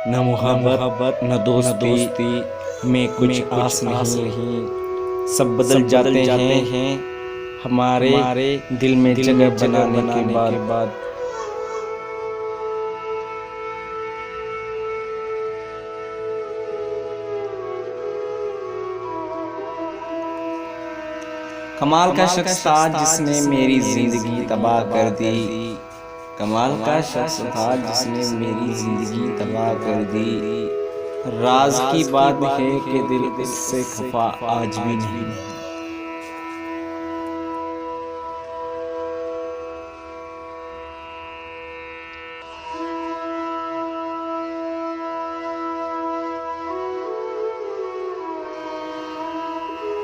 न मोहब्बत न दोस्ती में कुछ आस नहीं। सब बदल जाते हैं हमारे दिल में जगह बनाने के बाद। कमाल का शख्स था जिसने मेरी जिंदगी तबाह कर दी। कमाल का शख्स था जिसने मेरी जिंदगी तबाह कर दी। राज की बात है कि दिल उससे खफा आज भी नहीं।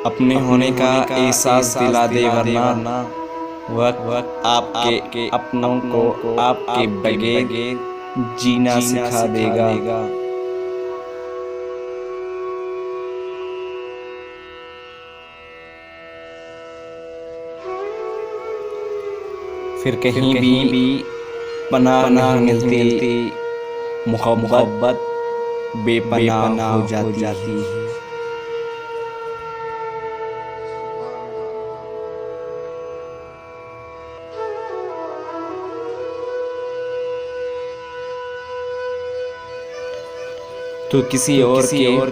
अपने होने का एहसास दिला दे वरना वक्त आपके अपनों को आपके बगैर जीना सिखा देगा। फिर कहीं भी पनाह नहीं मिलती, मोहब्बत बेपनाह हो जाती है। तो किसी और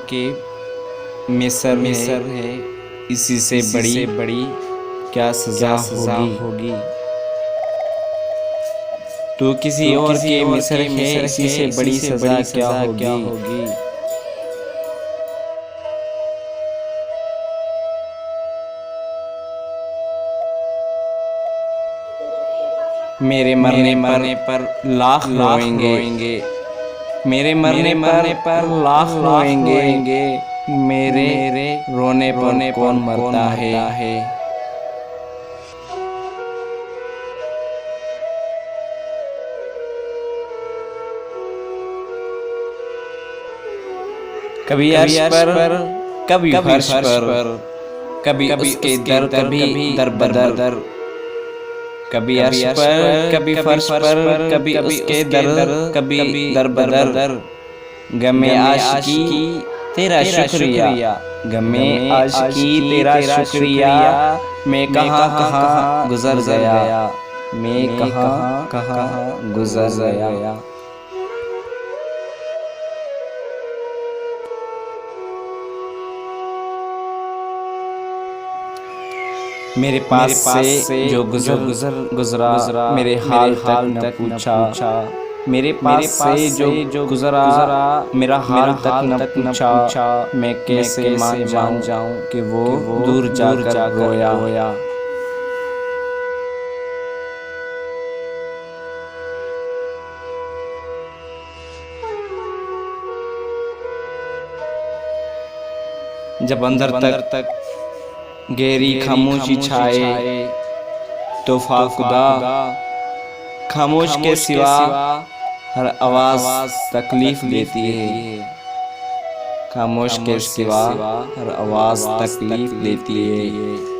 के मिसर है, इसी से बड़ी क्या सजा होगी। तो किसी और के मिसर है, इसी से बड़ी सजा क्या होगी। मेरे मरने पर लाख रोएंगे, मेरे मरने पर लाख रोएंगे, मेरे रोने पर कौन मरता है। कभी अर्श पर कभी फर्श पर, कभी उसके दर कभी दर बदर। कभी अर्श पर कभी फर्श पर, कभी उसके दर कभी दर बदर। गमे आशिकी तेरा शुक्रिया, गमे आशिकी तेरा शुक्रिया। मैं कहाँ गुजर गया, मैं कहाँ गुजर गया। मेरे पास से जो गुजरा मेरे हाल तक न पूछा। मेरे पास से जो गुजरा मेरा हाल तक न पूछा। मैं कैसे मान जाऊं कि वो दूर जाकर रोया। जब अंदर तक गहरी खामोशी छाए, तो खुदा खामोश के सिवा हर आवाज़ तकलीफ देती है। खामोश के सिवा हर आवाज़ तकलीफ देती है।